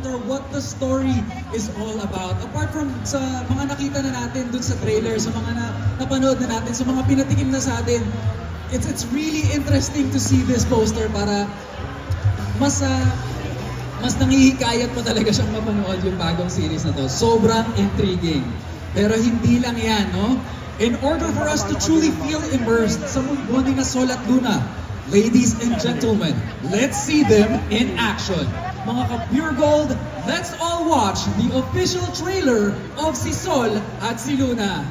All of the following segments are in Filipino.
wonder what the story is all about. Apart from sa mga nakita na natin dun sa trailer, sa mga napanood na natin, sa mga pinatikim na sa atin, it's really interesting to see this poster para mas nangihikayat pa talaga siyang mapanood yung bagong series na to. Sobrang intriguing. Pero hindi lang yan, no? In order for us to truly feel immersed sa mundo ni Sol at Luna, ladies and gentlemen, let's see them in action. Mga ka-Pure Gold, let's all watch the official trailer of si Sol at si Luna.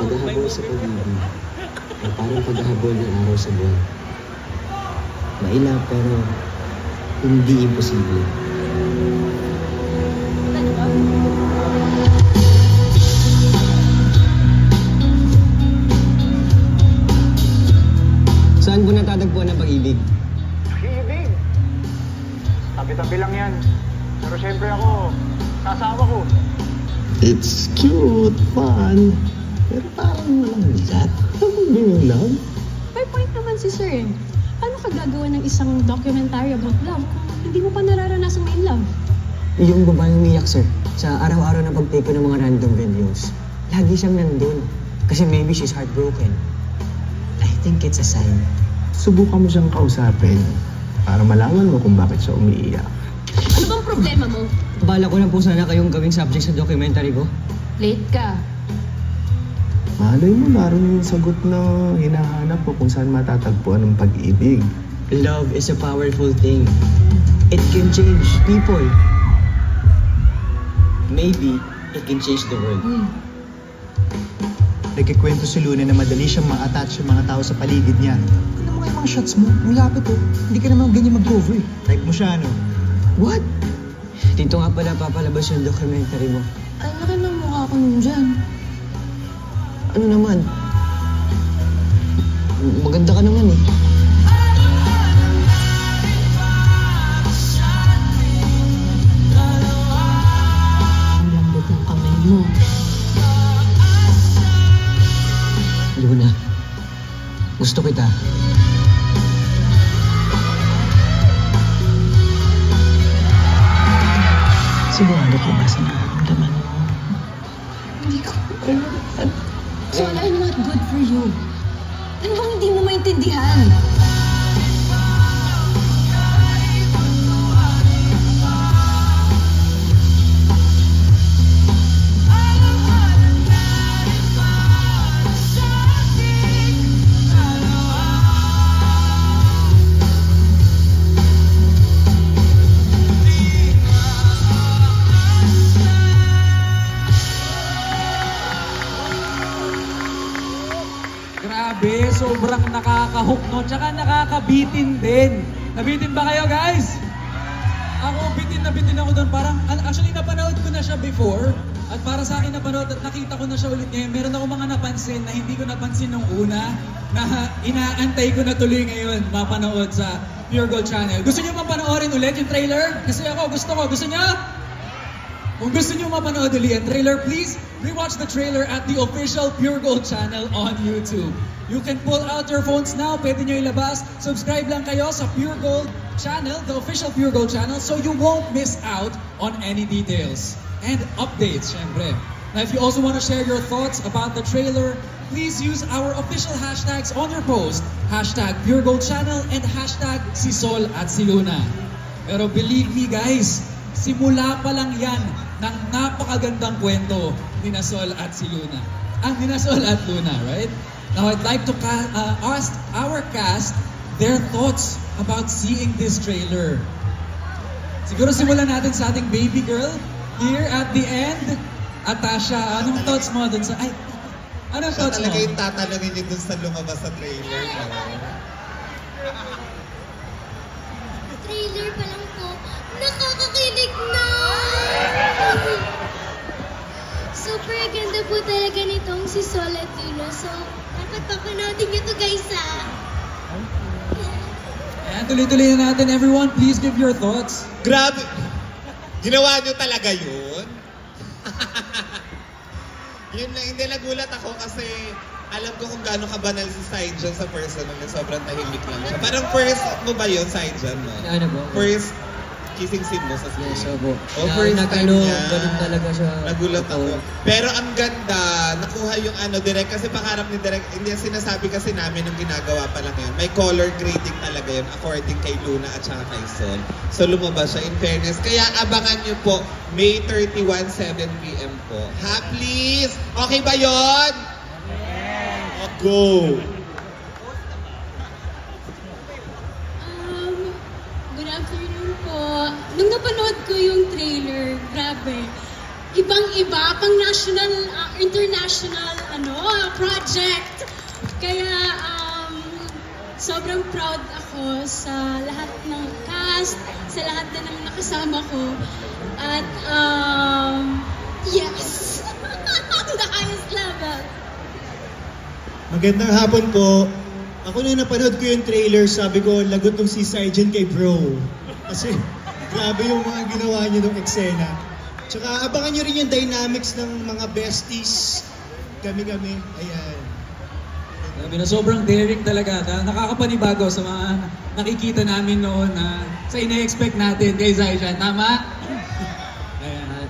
Paghahabol sa pag-ibig, na parang paghahabol ng araw sa buwan. Maila pero hindi imposible. Saan po natatagpuan ang pag-ibig? Pag-ibig? Tabi-tabi lang yan. Pero syempre ako, kasama ko. It's cute, fun, pero parang walang bigat. Ano yung love? May point naman si Sir eh. Paano ka gagawa ng isang documentary about love kung hindi mo pa nararanasan may love? Yung babaeng umiyak, sir, sa araw-araw na pag-take ko ng mga random videos, lagi siyang nandun. Kasi maybe she's heartbroken. I think it's a sign. Subukan mo siyang kausapin para malaman mo kung bakit siya umiiyak. Ano bang problema mo? Bala ko na po sana kayong gawing subject sa documentary ko. Late ka. Malay mo, naroon yung sagot na hinahanap ko kung saan matatagpuan ng pag-ibig. Love is a powerful thing. It can change people. Maybe it can change the world. Nagkikwento si Luna na madali siyang ma-attach yung mga tao sa paligid niya. Ano mo yung mga shots mo? Malapit oh. Hindi ka naman ganyan mag-cover eh. Type mo siya, ano? What? Dito nga pala papalabas yung documentary mo. Ang laki ng mukha ko nun dyan. Ano naman? Maganda ka naman eh. Ang lambot ng kamay mo. Luna, gusto kita. Sigurado ko ba sa nararamdaman mo? Hindi ko alam. Sol, I'm not good for you. Ano bang hindi mo maintindihan? Grabe, sobrang nakaka-hook, no? Tsaka nakakabitin din. Nabitin ba kayo, guys? Ako, bitin na bitin ako doon. Parang, actually, napanood ko na siya before. At para sa akin napanood at nakita ko na siya ulit ngayon. Meron ako mga napansin na hindi ko napansin nung una. Na inaantay ko na tuloy ngayon mapanood sa Pure Gold Channel. Gusto niyo mapanoorin ulit yung trailer? Kasi ako, gusto niyo? Kung gusto niyo mapanood ulit ang trailer, please rewatch the trailer at the official Pure Gold channel on YouTube. You can pull out your phones now, pwede nyo ilabas. Subscribe lang kayo sa Pure Gold channel, the official Pure Gold channel, so you won't miss out on any details and updates, syempre. Now, if you also want to share your thoughts about the trailer, please use our official hashtags on your post. Hashtag Pure Gold channel and hashtag si Sol at si Luna. Pero believe me guys, simula pa lang yan ng napakagandang kwento ni Sol at si Luna. Ni Sol at Luna, right? Now I'd like to ask our cast their thoughts about seeing this trailer. Siguro simulan natin sa ating baby girl here at the end. Atasha, anong thoughts mo dun sa... Ay, anong thoughts mo? Talaga yung tatanungin niyo dun sa lumabas sa trailer. Trailer pa lang po, nakakakilig na! Super ganda po talaga nitong si Sol at Luna. So, dapat papanoodin niyo to guys Ayan, tuloy-tuloy na natin everyone. Please give your thoughts. Grabe! Ginawa niyo talaga yun? Yun lang, hindi nagulat ako kasi alam ko kung gaano kabanal si Saijan sa personal na sobrang tahimik lang siya. Parang first mo ba yun, Saijan, no? Ano po? First kissing scene mo sa screen. Yes, opo. First time niya. Ganun talaga siya. Nagulat ako. Pero ang ganda, nakuha yung direct kasi pangarap ni direct, hindi sinasabi kasi namin nung ginagawa pa lang yun. May color grading talaga yun according kay Luna at saka kay Sol. So lumabas siya in fairness. Kaya abangan nyo po, May 31, 7 p.m. po. Ha, please? Okay ba yun? Go! Good afternoon po. Nung napanood ko yung trailer, grabe. Ibang-iba, pang national, international, project. Kaya, sobrang proud ako sa lahat ng cast, sa lahat na ng nakasama ko. At, yes! The highest level. Magandang hapon po. Ako na napanood ko yung trailer, sabi ko, lagot tong si Saijan kay bro. Kasi grabe yung mga ginawa niyo ng eksena. Tsaka abangan niyo rin yung dynamics ng mga besties. Kami-kami. Ayan. Sabi na sobrang daring talaga. Nakakapanibago sa mga nakikita namin noon na sa ina-expect natin kay Saijan. Tama? Ayan.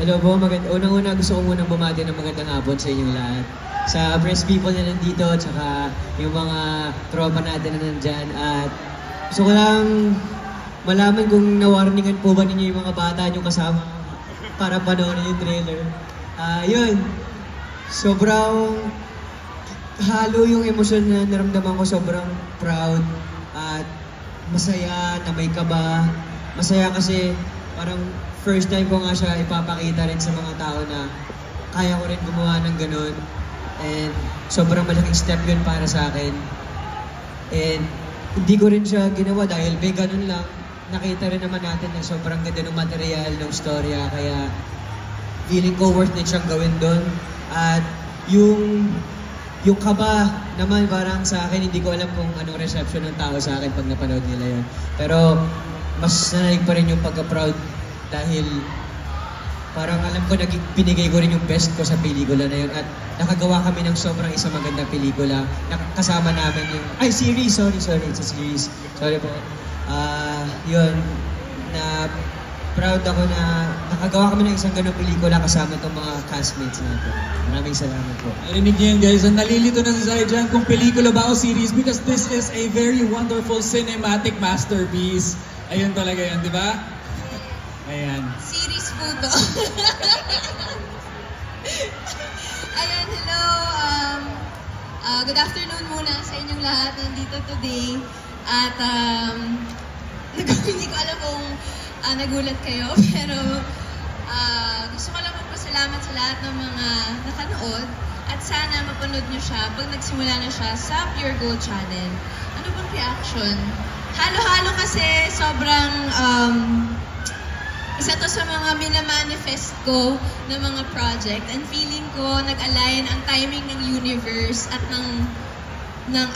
Hello po, unang-una gusto ko munang bumati ng magandang hapon sa inyong lahat. Sa press people na nandito, tsaka yung mga tropa natin na nandyan. At gusto ko lang malaman kung nawarningan po ba ninyo yung mga bata nyo kasama para panoorin yung trailer. Yun, sobrang halo yung emosyon na naramdaman ko, sobrang proud at masaya na may kaba. Masaya kasi parang first time ko nga siya ipapakita rin sa mga tao na kaya ko rin gumawa ng ganun. And sobrang malaking step yun para sa akin. And hindi ko rin siya ginawa dahil may ganun lang. Nakita rin naman natin na sobrang ganda ng material, ng storya. Kaya feeling ko worth it siyang gawin doon. At yung kaba naman parang sa akin, hindi ko alam kung anong reception ng tao sa akin pag napanood nila yun. Pero mas nanaig pa rin yung pagka-proud dahil parang alam ko pinigay ko rin yung best ko sa pelikula na yun at nakagawa kami ng sobrang isang magandang pelikula. Kasama namin yung... series! Sorry, it's a series. Sorry po. Yun, na proud ako na nakagawa kami ng isang ganong pelikula kasama itong mga castmates natin. Maraming salamat po. Narinig niyo yun guys, ang nalilito na si Saijan kung pelikula ba o series because this is a very wonderful cinematic masterpiece. Ayun talaga yan, di ba? Ayan. Series po to. Ayun, hello. Good afternoon muna sa inyong lahat nandito today. At hindi ko alam kung nagulat kayo, pero gusto ko lang magpasalamat sa lahat ng mga nakanood at sana mapanood nyo siya pag nagsimula na siya sa Pure Gold Channel. Ano bang reaction? Halo-halo kasi sobrang isa to sa mga minamanifest ko na mga project and feeling ko nag-align ang timing ng universe at ng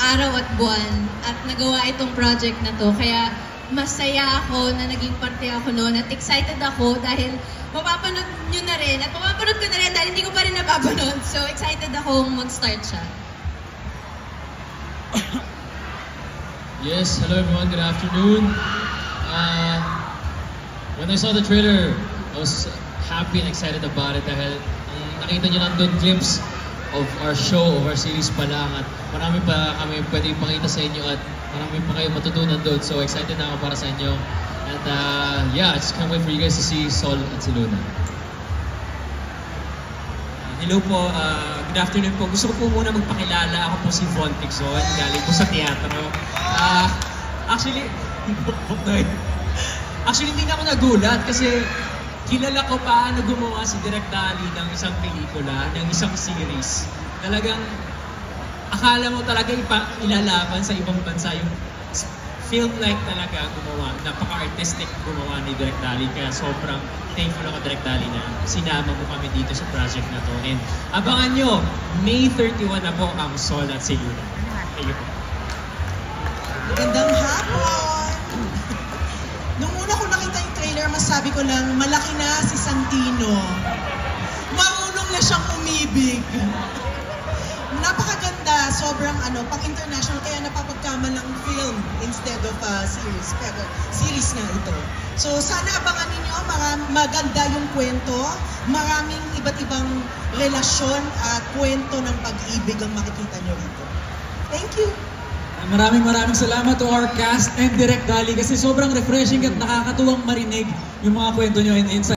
araw at buwan at nagawa itong project na to. Kaya masaya ako na naging parte ako noon at excited ako dahil mapapanood nyo na rin at mapapanood ko na rin dahil hindi ko pa rin napapanood. So excited akong mag-start siya. Yes, hello everyone, good afternoon. When I saw the trailer, I was happy and excited about it dahil nakita niyo lang doon glimpse of our show, of our series pa lang at marami pa kami pwede ipakita sa inyo at marami pa kayo matutunan doon. So excited na ako para sa inyo. And yeah, I just can't wait for you guys to see Sol at si Luna. Hello po, good afternoon po. Gusto ko po muna magpakilala. Ako po si Von Tixon, galing po sa teatro. Actually, hindi na ako nagulat kasi kilala ko pa na gumawa si Direk Dali ng isang pelikula, ng isang series. Talagang akala mo talaga ilalaban sa ibang bansa yung film-like talaga gumawa. Napaka-artistic gumawa ni Direk Dali. Kaya sobrang thankful ako Direk Dali na sinama mo kami dito sa project na to. And abangan nyo, May 31 na po ang Sol at si Luna. Thank you po. Magandang hapon! Nung una ko nakita yung trailer, masabi ko lang, malaki na si Santino. Marunong na siyang umibig. maganda, sobrang pang-international, kaya napapagkaman ng film instead of series. Pero series na ito. So sana abangan ninyo, maganda yung kwento, maraming iba't ibang relasyon at kwento ng pag-ibig ang makikita nyo rito. Thank you! Maraming salamat to our cast and Direk Dali kasi sobrang refreshing at nakakatuwang marinig yung mga kwento nyo and insight.